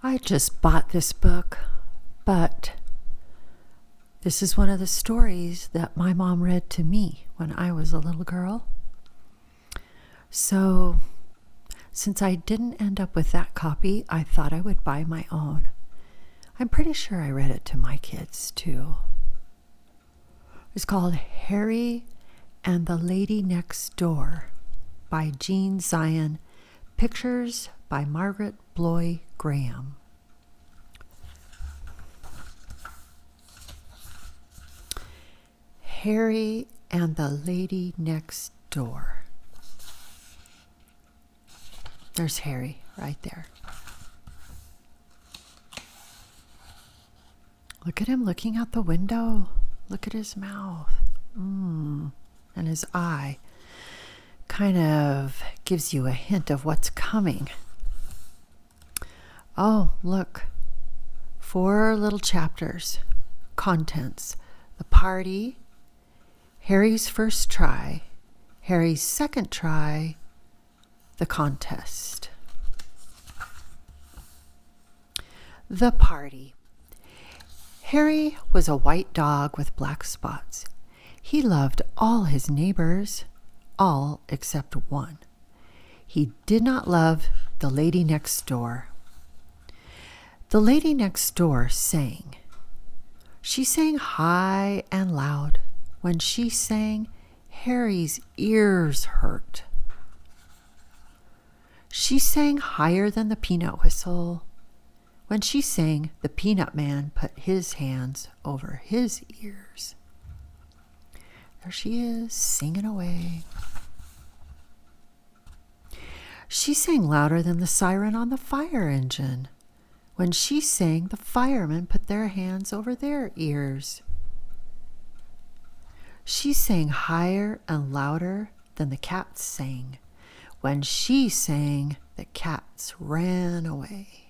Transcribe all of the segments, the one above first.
I just bought this book, but this is one of the stories that my mom read to me when I was a little girl. So, since I didn't end up with that copy, I thought I would buy my own. I'm pretty sure I read it to my kids, too. It's called Harry and the Lady Next Door by Jean Zion. Pictures by Margaret Bloy Graham. Harry and the Lady Next Door. There's Harry right there. Look at him looking out the window. Look at his mouth. And his eye kind of gives you a hint of what's coming. Oh, look. 4 little chapters. Contents. The party. Harry's first try. Harry's second try. The contest. The party. Harry was a white dog with black spots. He loved all his neighbors, all except one. He did not love the lady next door. The lady next door sang. She sang high and loud. When she sang, Harry's ears hurt. She sang higher than the peanut whistle. When she sang, the peanut man put his hands over his ears. There she is, singing away. She sang louder than the siren on the fire engine. When she sang, the firemen put their hands over their ears. She sang higher and louder than the cats sang. When she sang, the cats ran away.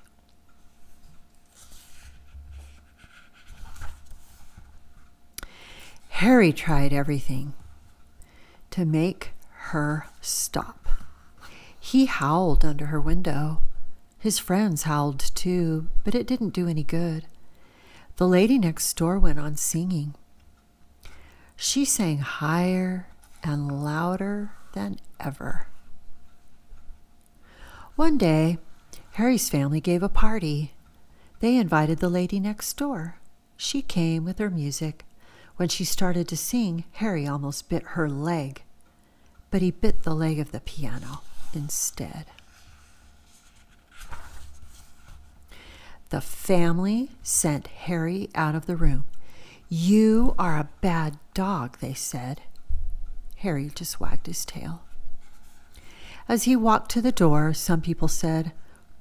Harry tried everything to make her stop. He howled under her window. His friends howled too, but it didn't do any good. The lady next door went on singing. She sang higher and louder than ever. One day, Harry's family gave a party. They invited the lady next door. She came with her music. When she started to sing, Harry almost bit her leg, but he bit the leg of the piano instead. The family sent Harry out of the room. "You are a bad dog," they said. Harry just wagged his tail. As he walked to the door, some people said,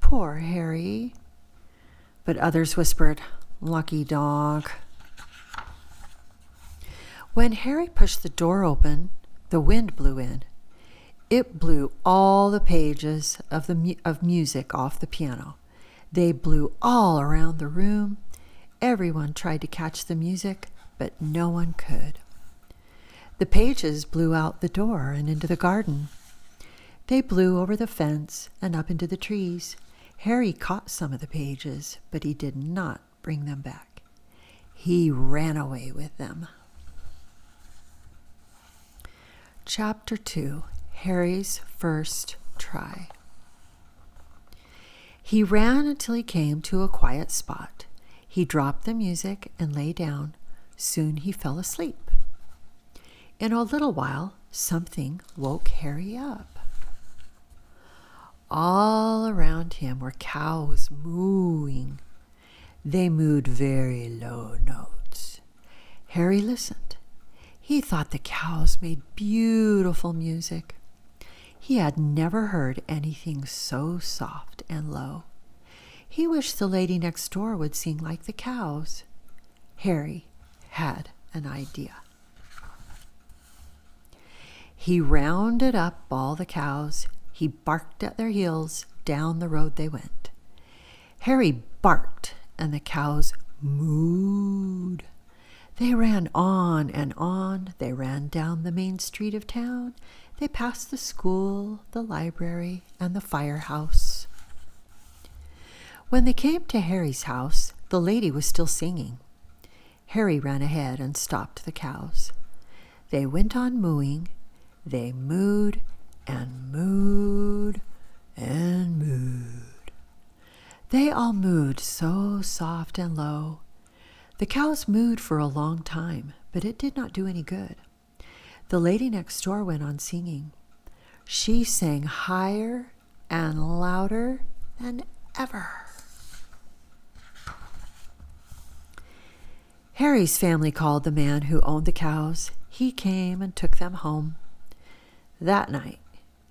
"Poor Harry," but others whispered, "Lucky dog." When Harry pushed the door open, the wind blew in. It blew all the pages of music off the piano. They blew all around the room. Everyone tried to catch the music, but no one could. The pages blew out the door and into the garden. They blew over the fence and up into the trees. Harry caught some of the pages, but he did not bring them back. He ran away with them. Chapter 2. Harry's First Try. He ran until he came to a quiet spot. He dropped the music and lay down. Soon he fell asleep. In a little while, something woke Harry up. All around him were cows mooing. They mooed very low notes. Harry listened. He thought the cows made beautiful music. He had never heard anything so soft and low. He wished the lady next door would sing like the cows. Harry had an idea. He rounded up all the cows. He barked at their heels. Down the road they went. Harry barked, and the cows mooed. They ran on and on. They ran down the main street of town. They passed the school, the library, and the firehouse. When they came to Harry's house, the lady was still singing. Harry ran ahead and stopped the cows. They went on mooing. They mooed and mooed and mooed. They all mooed so soft and low. The cows mooed for a long time, but it did not do any good. The lady next door went on singing. She sang higher and louder than ever. Harry's family called the man who owned the cows. He came and took them home. That night,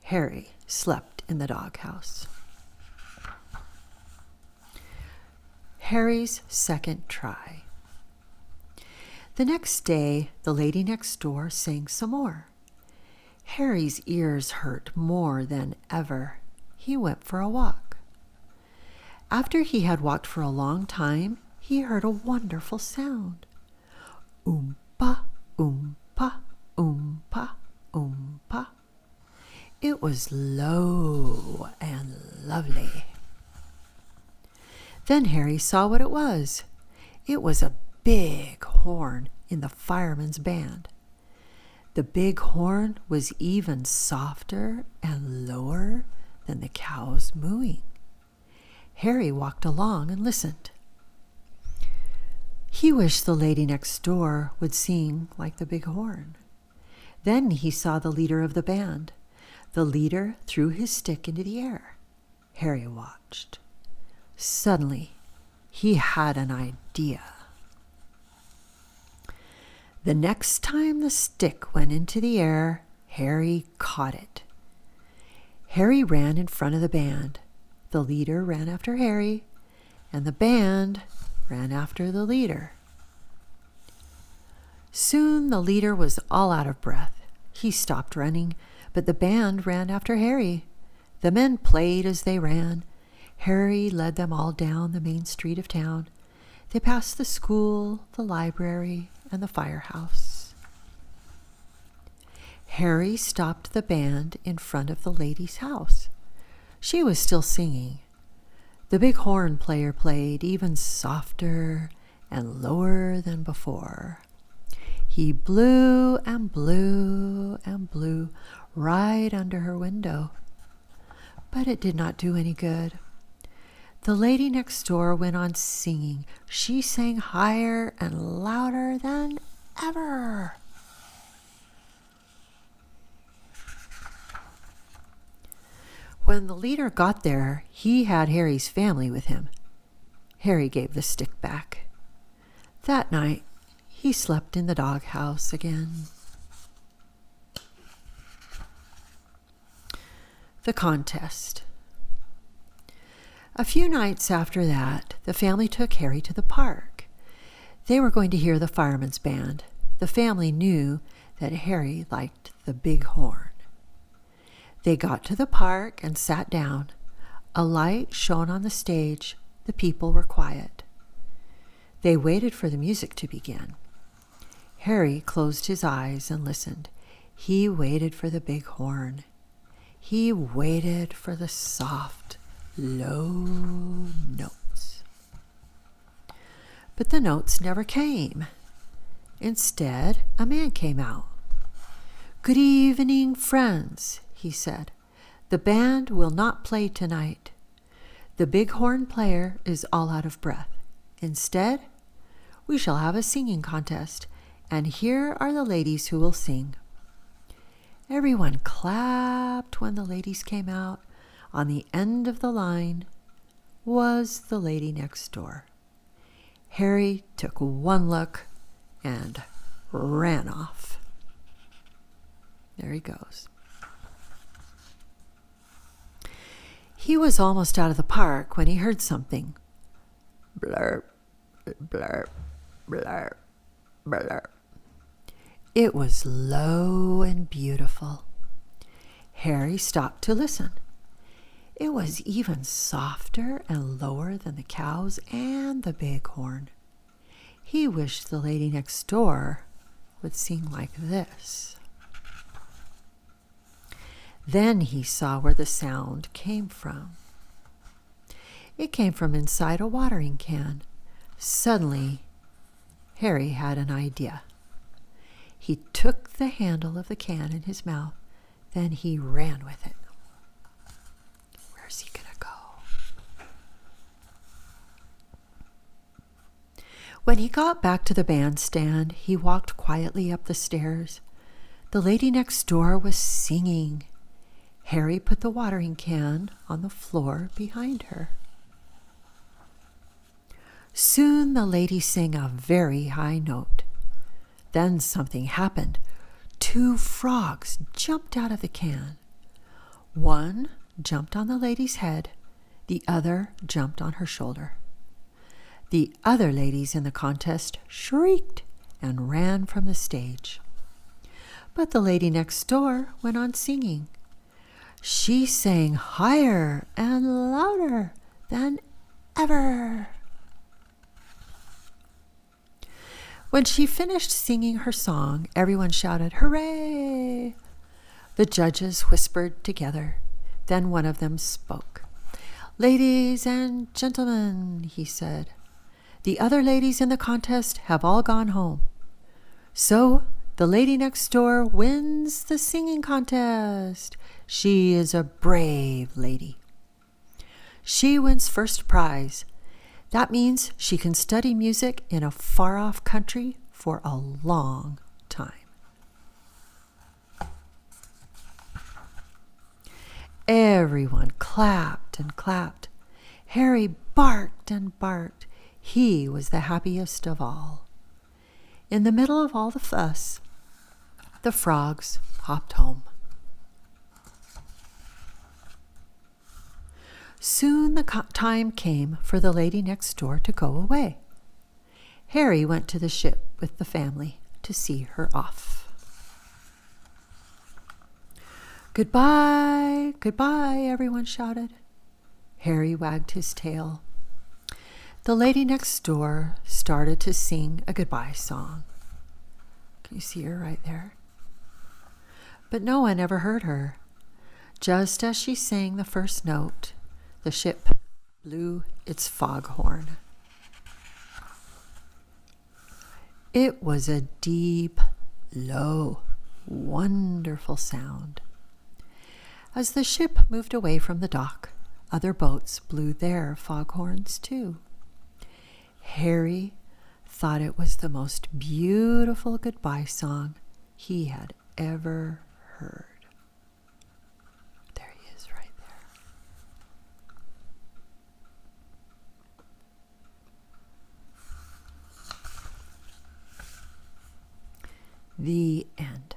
Harry slept in the doghouse. Harry's second try. The next day, the lady next door sang some more. Harry's ears hurt more than ever. He went for a walk. After he had walked for a long time, he heard a wonderful sound. Oompa, oompa, oompa, oompa. It was low and lovely. Then Harry saw what it was. It was a big horn in the fireman's band. The big horn was even softer and lower than the cows mooing. Harry walked along and listened. He wished the lady next door would sing like the big horn. Then he saw the leader of the band. The leader threw his stick into the air. Harry watched. Suddenly, he had an idea. The next time the stick went into the air, Harry caught it. Harry ran in front of the band. The leader ran after Harry, and the band ran after the leader. Soon the leader was all out of breath. He stopped running, but the band ran after Harry. The men played as they ran. Harry led them all down the main street of town. They passed the school, the library, and the firehouse. Harry stopped the band in front of the lady's house. She was still singing. The big horn player played even softer and lower than before. He blew and blew and blew right under her window. But it did not do any good. The lady next door went on singing. She sang higher and louder than ever. When the leader got there, he had Harry's family with him. Harry gave the stick back. That night, he slept in the doghouse again. The contest. A few nights after that, the family took Harry to the park. They were going to hear the fireman's band. The family knew that Harry liked the big horn. They got to the park and sat down. A light shone on the stage. The people were quiet. They waited for the music to begin. Harry closed his eyes and listened. He waited for the big horn. He waited for the soft, low notes. But the notes never came. Instead, a man came out. "Good evening, friends," he said. "The band will not play tonight. The big horn player is all out of breath. Instead, we shall have a singing contest, and here are the ladies who will sing." Everyone clapped when the ladies came out. On the end of the line was the lady next door. Harry took one look and ran off. There he goes. He was almost out of the park when he heard something. Blurp, blurp, blurp, blurp. It was low and beautiful. Harry stopped to listen. It was even softer and lower than the cows and the big horn. He wished the lady next door would sing like this. Then he saw where the sound came from. It came from inside a watering can. Suddenly, Harry had an idea. He took the handle of the can in his mouth, then he ran with it. Where's he gonna go? When he got back to the bandstand, he walked quietly up the stairs. The lady next door was singing. Harry put the watering can on the floor behind her. Soon the lady sang a very high note. Then something happened. 2 frogs jumped out of the can. One jumped on the lady's head, the other jumped on her shoulder. The other ladies in the contest shrieked and ran from the stage. But the lady next door went on singing. She sang higher and louder than ever. When she finished singing her song, everyone shouted, "Hooray!" The judges whispered together. Then one of them spoke. "Ladies and gentlemen," he said, "the other ladies in the contest have all gone home. So the lady next door wins the singing contest. She is a brave lady. She wins first prize. That means she can study music in a far-off country for a long time." Everyone clapped and clapped. Harry barked and barked. He was the happiest of all. In the middle of all the fuss, the frogs hopped home. Soon the time came for the lady next door to go away. Harry went to the ship with the family to see her off. "Goodbye, goodbye," everyone shouted. Harry wagged his tail. The lady next door started to sing a goodbye song. Can you see her right there? But no one ever heard her. Just as she sang the first note, the ship blew its foghorn. It was a deep, low, wonderful sound. As the ship moved away from the dock, other boats blew their foghorns too. Harry thought it was the most beautiful goodbye song he had ever heard. There he is right there. The end.